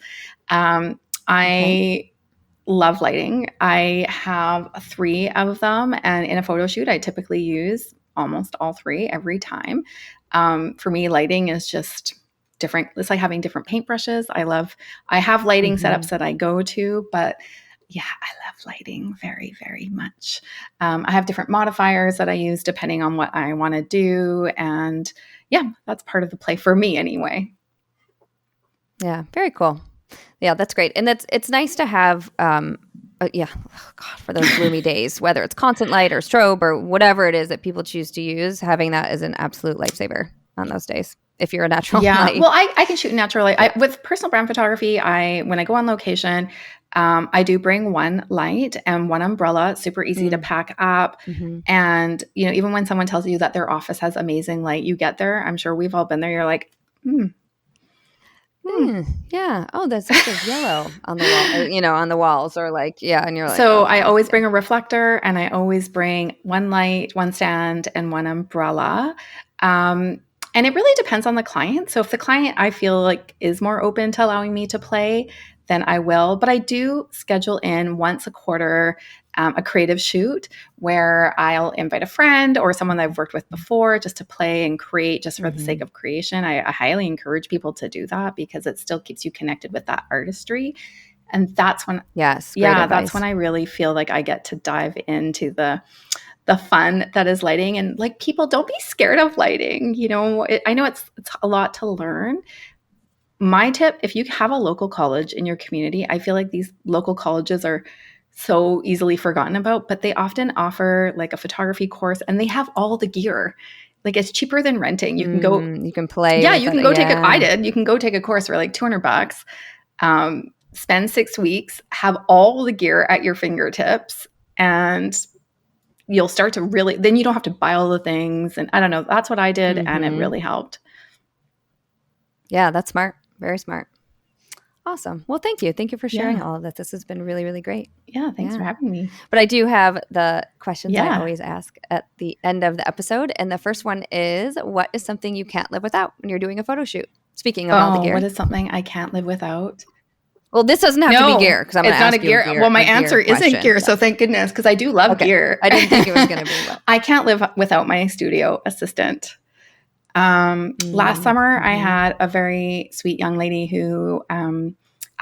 I love lighting. I have 3 of them. And in a photo shoot, I typically use almost all 3 every time. For me, lighting is just different. It's like having different paintbrushes. I have lighting setups that I go to, but yeah, I love lighting very, very much. I have different modifiers that I use depending on what I want to do. And yeah, that's part of the play for me anyway. Yeah, very cool. Yeah, that's great. And it's nice to have for those gloomy days, whether it's constant light or strobe or whatever it is that people choose to use, having that is an absolute lifesaver on those days. If you're a natural light. Well, I can shoot natural light. With personal brand photography, when I go on location, I do bring 1 light and 1 umbrella. It's super easy to pack up. And, even when someone tells you that their office has amazing light, you get there. I'm sure we've all been there. You're like, yeah. Oh, that's yellow on the wall, on the walls or and you're like. So I always bring a reflector and I always bring 1 light, 1 stand and 1 umbrella. And it really depends on the client. So if the client I feel like is more open to allowing me to play, then I will. But I do schedule in once a quarter a creative shoot where I'll invite a friend or someone that I've worked with before just to play and create just for the sake of creation. I highly encourage people to do that because it still keeps you connected with that artistry. And that's when, that's when I really feel like I get to dive into the fun that is lighting. And like, people, don't be scared of lighting. I know it's a lot to learn. My tip, if you have a local college in your community, I feel like these local colleges are so easily forgotten about, but they often offer like a photography course and they have all the gear. Like, it's cheaper than renting. You can go, you can play. Yeah, you can go take you can go take a course for like $200, spend 6 weeks, have all the gear at your fingertips, and you'll start to really, then you don't have to buy all the things. And I don't know, that's what I did. And it really helped. Yeah, that's smart. Very smart. Awesome. Well, thank you. Thank you for sharing all of this. This has been really, really great. Yeah, thanks for having me. But I do have the questions I always ask at the end of the episode. And the first one is, what is something you can't live without when you're doing a photo shoot? Speaking of all the gear. What is something I can't live without? Well, this doesn't have to be gear because I'm going to ask you a gear. Well, my answer isn't gear, so thank goodness, because I do love gear. I didn't think it was going to be. I can't live without my studio assistant. Last summer, I had a very sweet young lady who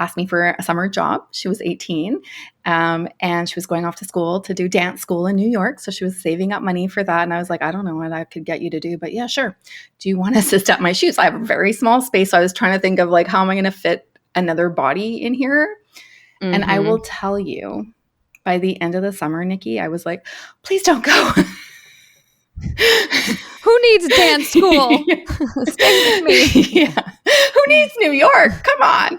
asked me for a summer job. She was 18, and she was going off to school to do dance school in New York. So she was saving up money for that. And I was like, I don't know what I could get you to do, but yeah, sure. Do you want to assist at my shoots? I have a very small space. So I was trying to think of like, how am I going to fit another body in here? And I will tell you, by the end of the summer, Nikki, I was like, please don't go. Who needs dance school? Stay with me. Yeah. Who needs New York? Come on.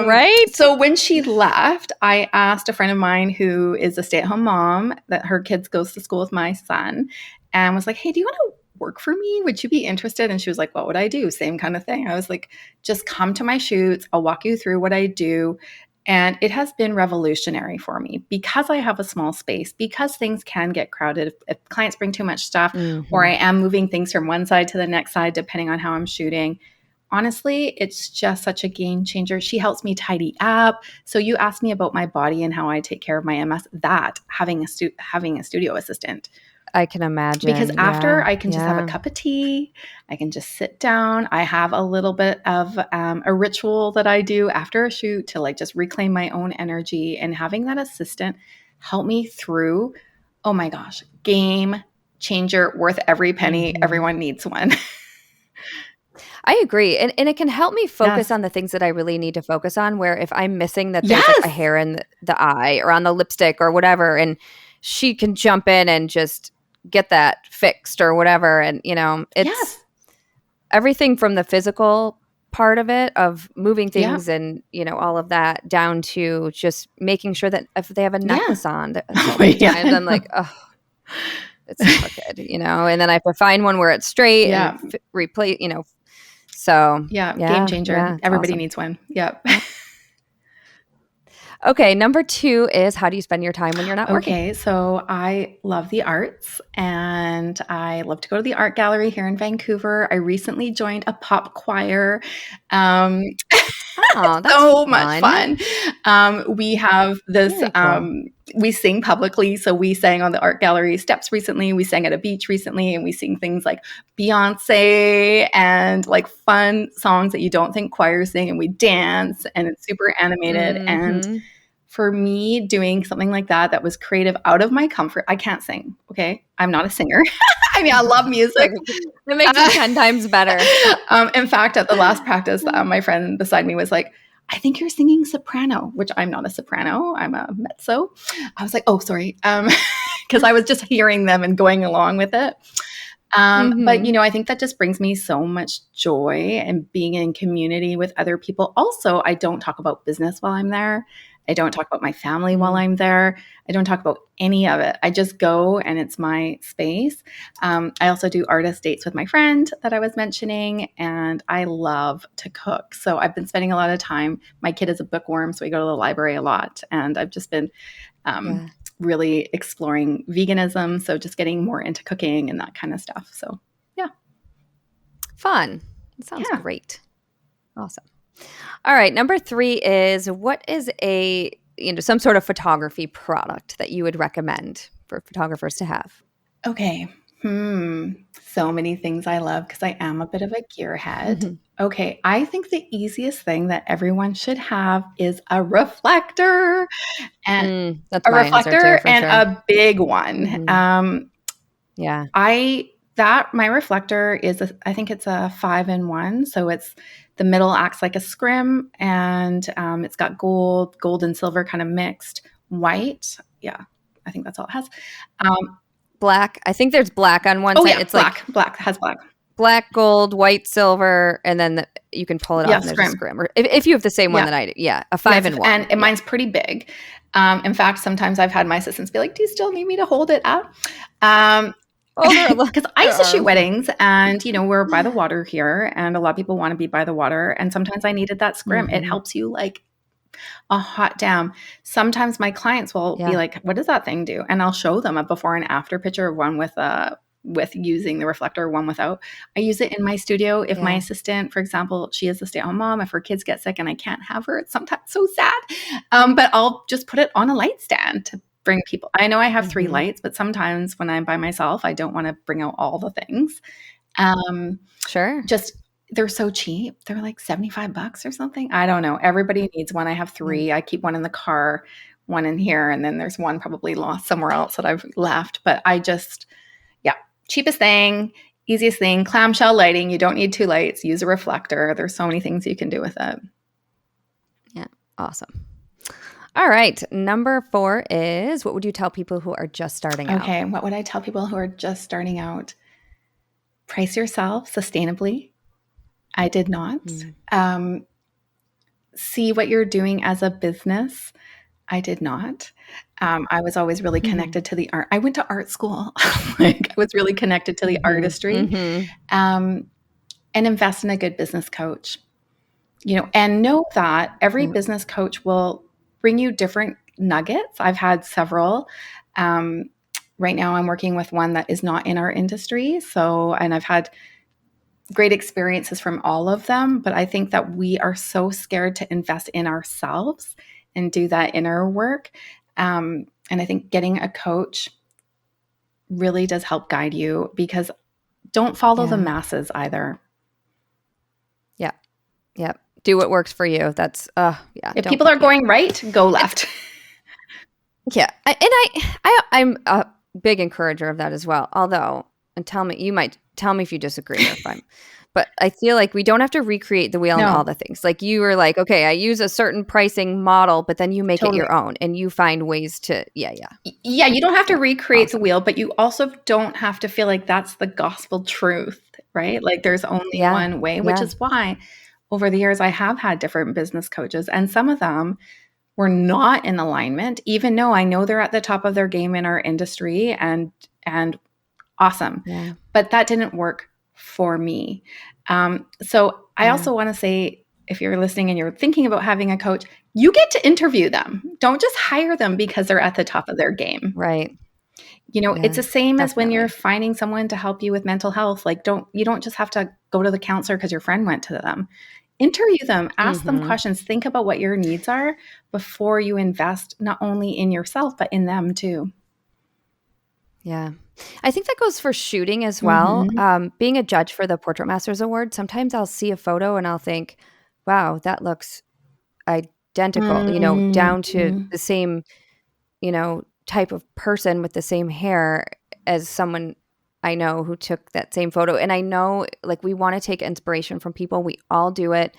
Right? So when she left, I asked a friend of mine who is a stay-at-home mom that her kids goes to school with my son, and was like, hey, do you want to work for me? Would you be interested? And she was like, what would I do? Same kind of thing. I was like, just come to my shoots. I'll walk you through what I do. And it has been revolutionary for me because I have a small space, because things can get crowded if clients bring too much stuff, or I am moving things from one side to the next side, depending on how I'm shooting. honestly, it's just such a game changer. She helps me tidy up. So you asked me about my body and how I take care of my MS. That having a studio assistant, I can imagine. because after I can just have a cup of tea, I can just sit down. I have a little bit of a ritual that I do after a shoot to like just reclaim my own energy, and having that assistant help me through. Oh my gosh, game changer, worth every penny. Everyone needs one. I agree. And it can help me focus on the things that I really need to focus on, where if I'm missing that there's like a hair in the eye or on the lipstick or whatever, and she can jump in and just get that fixed or whatever. And, you know, it's everything from the physical part of it, of moving things and, you know, all of that, down to just making sure that if they have a necklace on, so many times I'm like, oh, it's crooked, you know, and then I have to find one where it's straight and replace, you know. So game changer. Everybody needs one. Yep. Okay, number 2 is, how do you spend your time when you're not working? Okay, so I love the arts, and I love to go to the art gallery here in Vancouver. I recently joined a pop choir. Oh, that's so much fun. We have this, cool. We sing publicly. So we sang on the art gallery steps recently. We sang at a beach recently, and we sing things like Beyonce and like fun songs that you don't think choirs sing, and we dance, and it's super animated. And for me, doing something like that was creative, out of my comfort. I can't sing. Okay. I'm not a singer. I mean, I love music. That makes it 10 times better. In fact, at the last practice, my friend beside me was like, I think you're singing soprano, which I'm not a soprano. I'm a mezzo. I was like, oh, sorry. Because I was just hearing them and going along with it. But, you know, I think that just brings me so much joy, and being in community with other people. Also, I don't talk about business while I'm there. I don't talk about my family while I'm there. I don't talk about any of it. I just go, and it's my space. I also do artist dates with my friend that I was mentioning, and I love to cook. So I've been spending a lot of time. My kid is a bookworm, so we go to the library a lot, and I've just been really exploring veganism. So just getting more into cooking and that kind of stuff. So fun. It sounds great. Awesome. All right. Number 3 is, what is some sort of photography product that you would recommend for photographers to have? Okay. So many things I love, because I am a bit of a gearhead. Okay. I think the easiest thing that everyone should have is a reflector, and that's a my answer reflector too, for and sure. a big one. My reflector is, I think it's a 5-in-1. So it's, the middle acts like a scrim, and it's got gold and silver kind of mixed, white. Yeah, I think that's all it has. Black. I think there's black on one side. Yeah, it's black. Black has black. Black, gold, white, silver, and then you can pull it off, and there's a scrim. Or if you have the same one that I do. Yeah, a 5-in-1. And mine's pretty big. In fact, sometimes I've had my assistants be like, do you still need me to hold it up? Because I used to shoot weddings, and, you know, we're by the water here, and a lot of people want to be by the water. And sometimes I needed that scrim. It helps you like a hot damn. Sometimes my clients will be like, what does that thing do? And I'll show them a before and after picture of one with using the reflector, one without. I use it in my studio. If my assistant, for example, she is a stay-at-home mom, if her kids get sick and I can't have her, it's sometimes so sad. But I'll just put it on a light stand to bring people. I know I have 3 lights, but sometimes when I'm by myself, I don't want to bring out all the things. Sure. Just, they're so cheap. They're like $75 or something. I don't know. Everybody needs one. I have 3. I keep one in the car, one in here, and then there's one probably lost somewhere else that I've left. But I just, cheapest thing, easiest thing, clamshell lighting. You don't need 2 lights. Use a reflector. There's so many things you can do with it. Yeah. Awesome. All right. Number 4 is, what would you tell people who are just starting out? Okay. What would I tell people who are just starting out? Price yourself sustainably. I did not. See what you're doing as a business. I did not. I was always really connected to the art. I went to art school. I was really connected to the artistry. And invest in a good business coach. You know, and know that every business coach will bring you different nuggets. I've had several. Right now I'm working with one that is not in our industry. And I've had great experiences from all of them, but I think that we are so scared to invest in ourselves and do that inner work. And I think getting a coach really does help guide you, because don't follow the masses either. Yeah. Do what works for you. That's, If people are going right, go left. Yeah. I'm a big encourager of that as well. Although, and you might tell me if you disagree or if I'm, but I feel like we don't have to recreate the wheel and all the things. Like you were like, okay, I use a certain pricing model, but then you make it your own and you find ways to, Yeah, you don't have to recreate the wheel, but you also don't have to feel like that's the gospel truth, right? Like there's only one way, which is why over the years I have had different business coaches, and some of them were not in alignment, even though I know they're at the top of their game in our industry and awesome. Yeah. But that didn't work for me. So I also want to say, if you're listening and you're thinking about having a coach, you get to interview them. Don't just hire them because they're at the top of their game. Right. It's the same as when you're finding someone to help you with mental health. Like you don't just have to go to the counselor because your friend went to them. Interview them, ask them questions, think about what your needs are before you invest not only in yourself, but in them too. Yeah. I think that goes for shooting as well. Being a judge for the Portrait Masters Award, sometimes I'll see a photo and I'll think, wow, that looks identical, down to the same, type of person with the same hair as someone I know who took that same photo. And I know, like, we want to take inspiration from people. We all do it.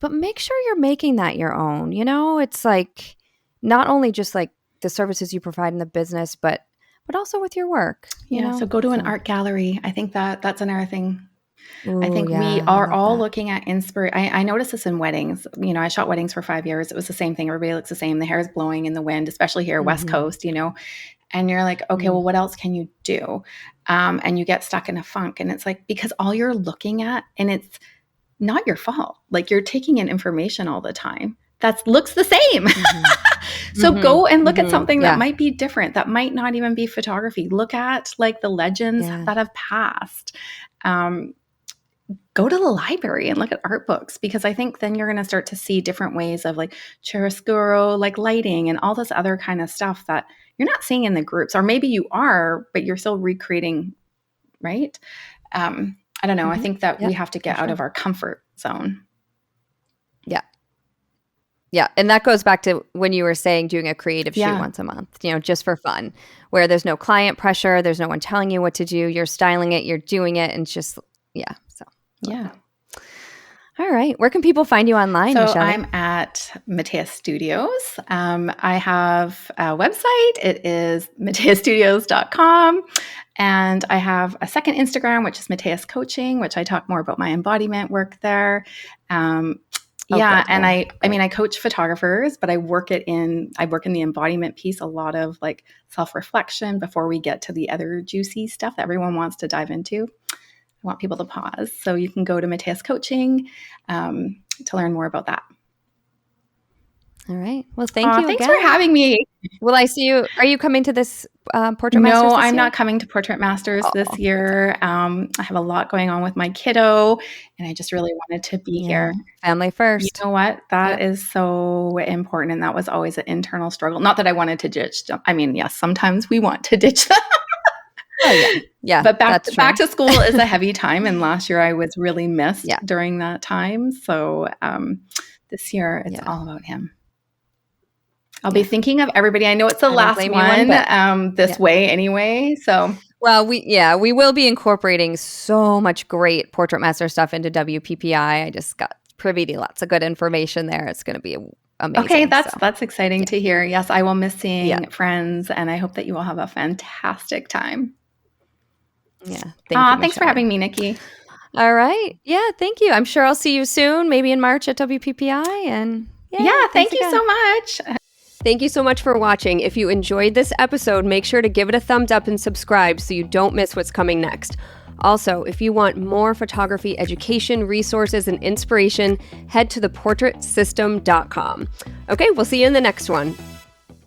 But make sure you're making that your own. It's like not only just like the services you provide in the business, but also with your work. So go to an art gallery. I think that's another thing. I think we are all looking at inspiration. I noticed this in weddings. I shot weddings for 5 years. It was the same thing. Everybody looks the same. The hair is blowing in the wind, especially here, West Coast, and you're like, okay, well, what else can you do? And you get stuck in a funk. And it's like, because all you're looking at, and it's not your fault. Like you're taking in information all the time that looks the same. So go and look at something that might be different, that might not even be photography. Look at like the legends that have passed. Go to the library and look at art books, because I think then you're going to start to see different ways of like chiaroscuro, like lighting and all this other kind of stuff that you're not seeing in the groups, or maybe you are, but you're still recreating, right? I don't know. I think that we have to get out of our comfort zone. Yeah. And that goes back to when you were saying doing a creative shoot once a month, just for fun, where there's no client pressure. There's no one telling you what to do. You're styling it. You're doing it. And it's just, All right. Where can people find you online, So Michele? I'm at Matyas Studios. I have a website. It is matyasstudios.com. And I have a second Instagram, which is Matyas Coaching, which I talk more about my embodiment work there. And I coach photographers, but I work in the embodiment piece, a lot of like self-reflection before we get to the other juicy stuff that everyone wants to dive into. I want people to pause. So you can go to Matyas Coaching to learn more about that. All right. Well, thank you Thanks again. for having me. Will I see you? Are you coming to this Portrait Masters No, this I'm year? not coming to Portrait Masters this year. I have a lot going on with my kiddo, and I just really wanted to be here. Family first. You know what? That is so important, and that was always an internal struggle. Not that I wanted to ditch them. I mean, yes, sometimes we want to ditch them. Yeah. But back to school is a heavy time, and last year I was really missed during that time. So this year it's all about him. I'll be thinking of everybody. I know it's the last one this way anyway. So well, we will be incorporating so much great Portrait Master stuff into WPPI. I just got privy to lots of good information there. It's going to be amazing. Okay, that's exciting to hear. Yes, I will miss seeing friends, and I hope that you will have a fantastic time. Yeah. Thank you, thanks for having me, Nikki. All right. Yeah, thank you. I'm sure I'll see you soon, maybe in March at WPPI. And thank you so much. Thank you so much for watching. If you enjoyed this episode, make sure to give it a thumbs up and subscribe so you don't miss what's coming next. Also, if you want more photography education, resources, and inspiration, head to theportraitsystem.com. Okay, we'll see you in the next one.